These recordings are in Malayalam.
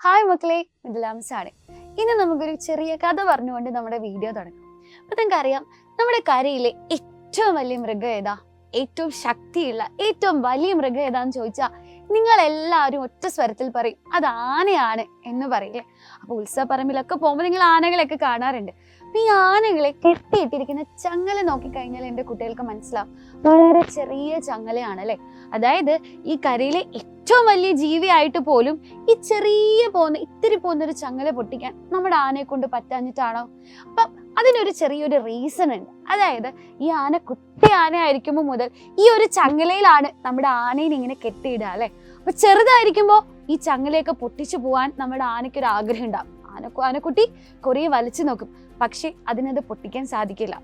ഹായ് മക്കളെ, മിഥിലാംസാണ്. ഇന്ന് നമുക്കൊരു ചെറിയ കഥ പറഞ്ഞുകൊണ്ട് നമ്മുടെ വീഡിയോ തുടങ്ങാം. അപ്പൊ നിങ്ങൾക്കറിയാം, നമ്മുടെ കരയിലെ ഏറ്റവും വലിയ മൃഗം ഏതാ? ഏറ്റവും ശക്തിയുള്ള ഏറ്റവും വലിയ മൃഗം ഏതാന്ന് ചോദിച്ചാൽ നിങ്ങൾ എല്ലാവരും ഒറ്റ സ്വരത്തിൽ പറയും അത് ആനയാണ് എന്ന് പറയില്ലേ. അപ്പൊ ഉത്സവപ്പറമ്പിലൊക്കെ പോകുമ്പോൾ നിങ്ങൾ ആനകളെയൊക്കെ കാണാറുണ്ട്. അപ്പൊ ഈ ആനകളെ കെട്ടിയിട്ടിരിക്കുന്ന ചങ്ങല നോക്കിക്കഴിഞ്ഞാൽ എൻ്റെ കുട്ടികൾക്ക് മനസ്സിലാവും വളരെ ചെറിയ ചങ്ങലയാണ് അല്ലെ. അതായത് ഈ കരയിലെ ഏറ്റവും വലിയ ജീവിയായിട്ട് പോലും ഈ ഇത്തിരി പോകുന്നൊരു ചങ്ങല പൊട്ടിക്കാൻ നമ്മുടെ ആനയെ കൊണ്ട് പറ്റാഞ്ഞിട്ടാണോ? അപ്പം അതിനൊരു ചെറിയൊരു റീസൺ ഉണ്ട്. അതായത് ഈ ആന കുട്ടി ആന ആയിരിക്കുമ്പോൾ മുതൽ ഈ ഒരു ചങ്ങലയിലാണ് നമ്മുടെ ആനയെ ഇങ്ങനെ കെട്ടിയിടുക അല്ലെ. അപ്പൊ ചെറുതായിരിക്കുമ്പോൾ ഈ ചങ്ങലയൊക്കെ പൊട്ടിച്ചു പോവാൻ നമ്മുടെ ആനയ്ക്കൊരു ആഗ്രഹം ഉണ്ടാവും. ആനക്കുട്ടി കുറേ വലിച്ചു നോക്കും, പക്ഷെ അതിനത് പൊട്ടിക്കാൻ സാധിക്കില്ല.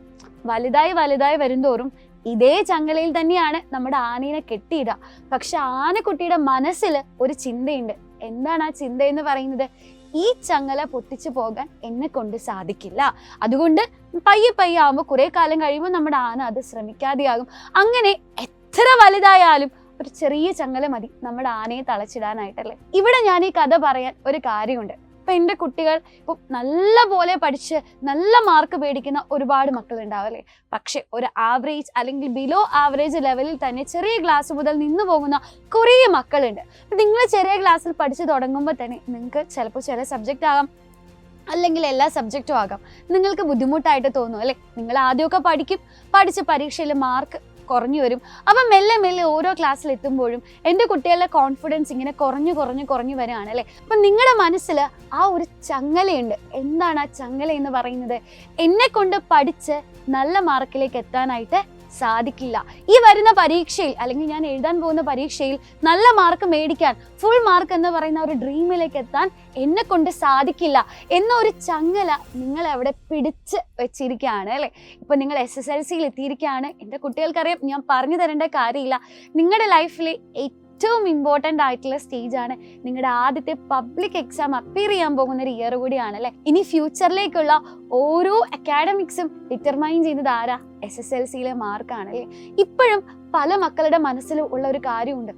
വലുതായി വരുംതോറും ഇതേ ചങ്ങലയിൽ തന്നെയാണ് നമ്മുടെ ആനയെ കെട്ടിയിടുക. പക്ഷെ ആനക്കുട്ടിയുടെ മനസ്സിൽ ഒരു ചിന്തയുണ്ട്. എന്താണ് ആ ചിന്ത എന്ന് പറയുന്നത്? ഈ ചങ്ങല പൊട്ടിച്ചു പോകാൻ എന്നെ കൊണ്ട് സാധിക്കില്ല. അതുകൊണ്ട് പയ്യെ ആവുമ്പോൾ കുറെ കാലം കഴിയുമ്പോൾ നമ്മുടെ ആന അത് ശ്രമിക്കാതെയാകും. അങ്ങനെ എത്ര വലുതായാലും ഒരു ചെറിയ ചങ്ങല മതി നമ്മുടെ ആനയെ തളച്ചിടാനായിട്ടല്ലേ. ഇവിടെ ഞാൻ ഈ കഥ പറയാൻ ഒരു കാര്യമുണ്ട്. ഇപ്പൊ എൻ്റെ കുട്ടികൾ ഇപ്പൊ നല്ല പോലെ പഠിച്ച് നല്ല മാർക്ക് മേടിക്കുന്ന ഒരുപാട് മക്കളുണ്ടാവല്ലേ. പക്ഷെ ഒരു ആവറേജ് അല്ലെങ്കിൽ ബിലോ ആവറേജ് ലെവലിൽ തന്നെ ചെറിയ ക്ലാസ് മുതൽ നിന്നു പോകുന്ന കുറേ മക്കളുണ്ട്. നിങ്ങൾ ചെറിയ ക്ലാസ്സിൽ പഠിച്ചു തുടങ്ങുമ്പോൾ തന്നെ നിങ്ങൾക്ക് ചിലപ്പോൾ ചില സബ്ജക്റ്റ് ആകാം, അല്ലെങ്കിൽ എല്ലാ സബ്ജക്റ്റും ആകാം, നിങ്ങൾക്ക് ബുദ്ധിമുട്ടായിട്ട് തോന്നും അല്ലെ. നിങ്ങൾ ആദ്യമൊക്കെ പഠിച്ച് പരീക്ഷയിൽ മാർക്ക് കുറഞ്ഞു വരും. അപ്പം മെല്ലെ ഓരോ ക്ലാസ്സിൽ എത്തുമ്പോഴും എൻ്റെ കുട്ടികളുടെ കോൺഫിഡൻസ് ഇങ്ങനെ കുറഞ്ഞു വരികയാണ് അല്ലേ. അപ്പം നിങ്ങളുടെ മനസ്സിൽ ആ ഒരു ചങ്ങലയുണ്ട്. എന്താണ് ആ ചങ്ങല എന്ന് പറയുന്നത്? എന്നെ കൊണ്ട് പഠിച്ച് നല്ല മാർക്കിലേക്ക് എത്താനായിട്ട് സാധിക്കില്ല. ഈ വരുന്ന പരീക്ഷയിൽ അല്ലെങ്കിൽ ഞാൻ എഴുതാൻ പോകുന്ന പരീക്ഷയിൽ നല്ല മാർക്ക് മേടിക്കാൻ, ഫുൾ മാർക്ക് എന്ന് പറയുന്ന ഒരു ഡ്രീമിലേക്ക് എത്താൻ എന്നെ കൊണ്ട് സാധിക്കില്ല എന്നൊരു ചങ്ങല നിങ്ങൾ അവിടെ പിടിച്ച് വെച്ചിരിക്കുകയാണ് അല്ലേ. ഇപ്പൊ നിങ്ങൾ SSLCയിൽ എത്തിയിരിക്കുകയാണ്. എൻ്റെ കുട്ടികൾക്കറിയാം, ഞാൻ പറഞ്ഞു തരേണ്ട കാര്യമില്ല. നിങ്ങളുടെ ലൈഫിലെ ഏറ്റവും ഇമ്പോർട്ടൻ്റ് ആയിട്ടുള്ള സ്റ്റേജാണ് നിങ്ങളുടെ ആദ്യത്തെ പബ്ലിക് എക്സാം അപ്പിയർ ചെയ്യാൻ പോകുന്ന ഒരു ഇയർ കൂടിയാണ് അല്ലെ. ഇനി ഫ്യൂച്ചറിലേക്കുള്ള ഓരോ അക്കാഡമിക്സും ഡിറ്റർമൈൻ ചെയ്യുന്നത് ആരാ? SSLCയിലെ മാർക്കാണ് അല്ലേ. ഇപ്പോഴും പല മക്കളുടെ മനസ്സിൽ ഉള്ള ഒരു കാര്യമുണ്ട്,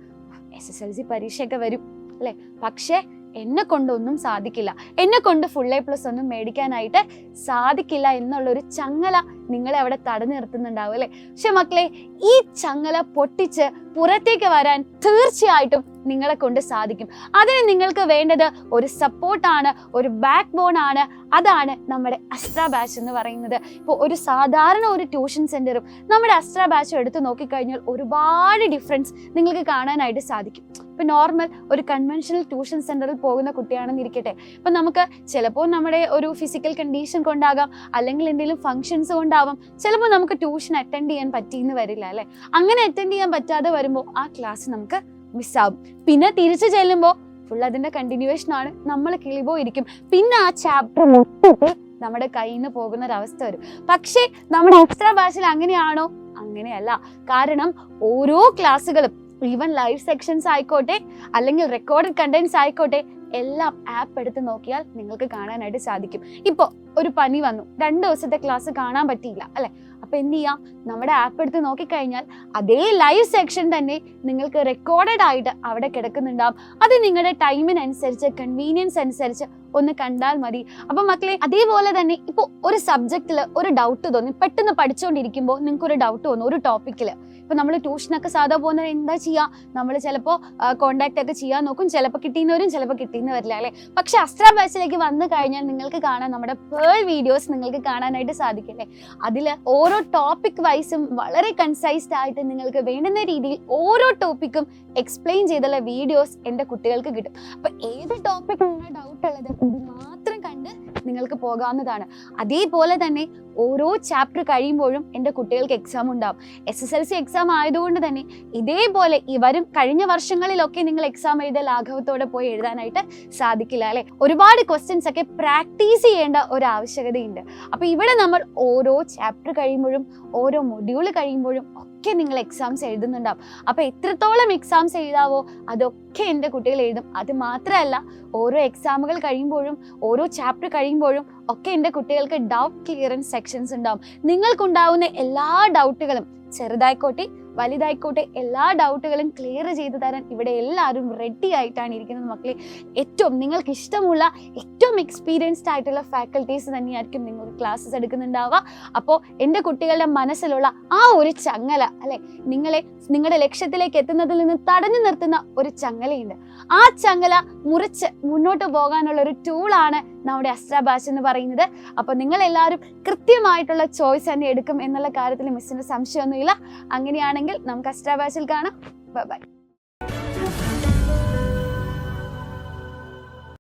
SSLC പരീക്ഷയൊക്കെ വരും അല്ലെ, പക്ഷെ എന്നെ കൊണ്ടൊന്നും സാധിക്കില്ല, എന്നെ കൊണ്ട് ഫുൾ A+ ഒന്നും മേടിക്കാനായിട്ട് സാധിക്കില്ല എന്നുള്ളൊരു ചങ്ങല നിങ്ങളെ അവിടെ തടഞ്ഞു നിർത്തുന്നുണ്ടാവും അല്ലെ. പക്ഷെ മക്കളെ, ഈ ചങ്ങല പൊട്ടിച്ച് പുറത്തേക്ക് വരാൻ തീർച്ചയായിട്ടും നിങ്ങളെ കൊണ്ട് സാധിക്കും. അതിന് നിങ്ങൾക്ക് വേണ്ടത് ഒരു സപ്പോർട്ടാണ്, ഒരു ബാക്ക് ബോൺ ആണ്. അതാണ് നമ്മുടെ അസ്ട്ര ബാച്ച് എന്ന് പറയുന്നത്. ഇപ്പോൾ ഒരു സാധാരണ ഒരു ട്യൂഷൻ സെന്ററും നമ്മുടെ അസ്ട്ര ബാച്ചും എടുത്ത് നോക്കിക്കഴിഞ്ഞാൽ ഒരുപാട് ഡിഫറൻസ് നിങ്ങൾക്ക് കാണാനായിട്ട് സാധിക്കും. ഇപ്പം നോർമൽ ഒരു കൺവെൻഷണൽ ട്യൂഷൻ സെന്ററിൽ പോകുന്ന കുട്ടിയാണെന്ന് ഇരിക്കട്ടെ, ഇപ്പം നമുക്ക് ചിലപ്പോൾ നമ്മുടെ ഒരു ഫിസിക്കൽ കണ്ടീഷൻ കൊണ്ടാകാം, അല്ലെങ്കിൽ എന്തെങ്കിലും ഫംഗ്ഷൻസ് കൊണ്ടാവാം, ചിലപ്പോൾ നമുക്ക് ട്യൂഷൻ അറ്റൻഡ് ചെയ്യാൻ പറ്റിയെന്ന് വരില്ല അല്ലെ. അങ്ങനെ അറ്റൻഡ് ചെയ്യാൻ പറ്റാതെ വരുമ്പോൾ ആ ക്ലാസ് നമുക്ക് മിസ്സാവും. പിന്നെ തിരിച്ചു ചെല്ലുമ്പോൾ ഫുൾ അതിന്റെ കണ്ടിന്യൂവേഷൻ ആണ്, നമ്മൾ കിളിപോയിരിക്കും. പിന്നെ ആ ചാപ്റ്റർ മൊത്തത്തിൽ നമ്മുടെ കയ്യിൽ നിന്ന് പോകുന്ന ഒരവസ്ഥ വരും. പക്ഷേ നമ്മുടെ എക്സ്ട്രാ ബാച്ചിൽ അങ്ങനെയാണോ? അങ്ങനെയല്ല. കാരണം ഓരോ ക്ലാസ്സുകളും, ഈവൻ ലൈവ് സെക്ഷൻസ് ആയിക്കോട്ടെ അല്ലെങ്കിൽ റെക്കോർഡഡ് കണ്ടന്റ്സ് ആയിക്കോട്ടെ, എല്ലാം ആപ്പ് എടുത്ത് നോക്കിയാൽ നിങ്ങൾക്ക് കാണാനായിട്ട് സാധിക്കും. ഇപ്പോൾ ഒരു പനി വന്നു, 2 ദിവസത്തെ ക്ലാസ് കാണാൻ പറ്റിയില്ല അല്ലെ. അപ്പൊ എന്ത് ചെയ്യാം? നമ്മുടെ ആപ്പ് എടുത്ത് നോക്കിക്കഴിഞ്ഞാൽ അതേ ലൈവ് സെക്ഷൻ തന്നെ നിങ്ങൾക്ക് റെക്കോർഡഡ് ആയിട്ട് അവിടെ കിടക്കുന്നുണ്ടാവും. അത് നിങ്ങളുടെ ടൈമിനനുസരിച്ച്, കൺവീനിയൻസ് അനുസരിച്ച് ഒന്ന് കണ്ടാൽ മതി. അപ്പൊ മക്കളെ, അതേപോലെ തന്നെ ഇപ്പോൾ ഒരു സബ്ജക്റ്റിൽ ഒരു ഡൗട്ട് തോന്നി, പെട്ടെന്ന് പഠിച്ചുകൊണ്ടിരിക്കുമ്പോൾ നിങ്ങൾക്ക് ഒരു ഡൗട്ട് തോന്നും ഒരു ടോപ്പിക്കില്. ഇപ്പൊ നമ്മൾ ട്യൂഷനൊക്കെ സാധാ പോകുന്നത് എന്താ ചെയ്യുക? നമ്മൾ ചിലപ്പോൾ കോണ്ടാക്ട് ഒക്കെ ചെയ്യാൻ നോക്കും, ചിലപ്പോൾ കിട്ടിയെന്നവരും ചിലപ്പോൾ കിട്ടിയെന്ന് വരില്ല അല്ലെ. പക്ഷെ അസ്ട്ര ബാച്ചിലേക്ക് വന്നു കഴിഞ്ഞാൽ നിങ്ങൾക്ക് കാണാൻ നമ്മുടെ പേൾ വീഡിയോസ് നിങ്ങൾക്ക് കാണാനായിട്ട് സാധിക്കില്ലേ. അതിൽ ഓരോ ടോപ്പിക് വൈസും വളരെ കൺസൈസ്ഡ് ആയിട്ട് നിങ്ങൾക്ക് വേണ്ടുന്ന രീതിയിൽ ഓരോ ടോപ്പിക്കും എക്സ്പ്ലെയിൻ ചെയ്തുള്ള വീഡിയോസ് എൻ്റെ കുട്ടികൾക്ക് കിട്ടും. അപ്പൊ ഏത് ടോപ്പിക്കാണ് ഡൗട്ട് ഉള്ളത് ഇത് മാത്രം കണ്ട് നിങ്ങൾക്ക് പോകാവുന്നതാണ്. അതേപോലെ തന്നെ ഓരോ ചാപ്റ്റർ കഴിയുമ്പോഴും എൻ്റെ കുട്ടികൾക്ക് എക്സാം ഉണ്ടാവും. SSLC എക്സാം ആയതുകൊണ്ട് തന്നെ ഇതേപോലെ വരും കഴിഞ്ഞ വർഷങ്ങളിലൊക്കെ നിങ്ങൾ എക്സാം എഴുതിയ ലാഘവത്തോടെ പോയി എഴുതാനായിട്ട് സാധിക്കില്ല അല്ലെ. ഒരുപാട് ക്വസ്റ്റ്യൻസ് ഒക്കെ പ്രാക്ടീസ് ചെയ്യേണ്ട ഒരു ആവശ്യകതയുണ്ട്. അപ്പൊ ഇവിടെ നമ്മൾ ഓരോ ചാപ്റ്റർ കഴിയുമ്പോഴും ഓരോ മൊഡ്യൂൾ കഴിയുമ്പോഴും ഒക്കെ നിങ്ങൾ എക്സാംസ് എഴുതുന്നുണ്ടാവും. അപ്പൊ എത്രത്തോളം എക്സാംസ് എഴുതാവോ അതൊക്കെ എൻ്റെ കുട്ടികൾ എഴുതും. അത് മാത്രമല്ല, ഓരോ എക്സാമുകൾ കഴിയുമ്പോഴും ഓരോ ചാപ്റ്റർ കഴിയുമ്പോഴും ഒക്കെ എൻ്റെ കുട്ടികൾക്ക് ഡൗട്ട് ക്ലിയറൻസ് സെക്ഷൻസ് ഉണ്ടാവും. നിങ്ങൾക്കുണ്ടാവുന്ന എല്ലാ ഡൗട്ടുകളും ചെറുതായിക്കോട്ടെ വലുതായിക്കോട്ടെ, എല്ലാ ഡൗട്ടുകളും ക്ലിയർ ചെയ്തു തരാൻ ഇവിടെ എല്ലാവരും റെഡി ആയിട്ടാണ് ഇരിക്കുന്നത് മക്കളെ. ഏറ്റവും നിങ്ങൾക്ക് ഇഷ്ടമുള്ള ഏറ്റവും എക്സ്പീരിയൻസ്ഡ് ആയിട്ടുള്ള ഫാക്കൽറ്റീസ് തന്നെയായിരിക്കും നിങ്ങൾക്ക് ക്ലാസ്സസ് എടുക്കുന്നുണ്ടാവുക. അപ്പോൾ എൻ്റെ കുട്ടികളുടെ മനസ്സിലുള്ള ആ ഒരു ചങ്ങല അല്ലെ, നിങ്ങളുടെ ലക്ഷ്യത്തിലേക്ക് എത്തുന്നതിൽ നിന്ന് തടഞ്ഞു നിർത്തുന്ന ഒരു ചങ്ങലയുണ്ട്. ആ ചങ്ങല മുറിച്ച് മുന്നോട്ട് പോകാനുള്ള ഒരു ടൂളാണ് നമ്മുടെ അസ്ട്ര ബാച്ച് എന്ന് പറയുന്നത്. അപ്പോൾ നിങ്ങൾ എല്ലാവരും കൃത്യമായിട്ടുള്ള ചോയ്സ് തന്നെ എടുക്കും എന്നുള്ള കാര്യത്തിൽ മിസ്സിന് സംശയമൊന്നുമില്ല. അങ്ങനെയാണെങ്കിൽ നമുക്ക് അസ്ട്ര ബാച്ചിൽ കാണാം. Bye bye.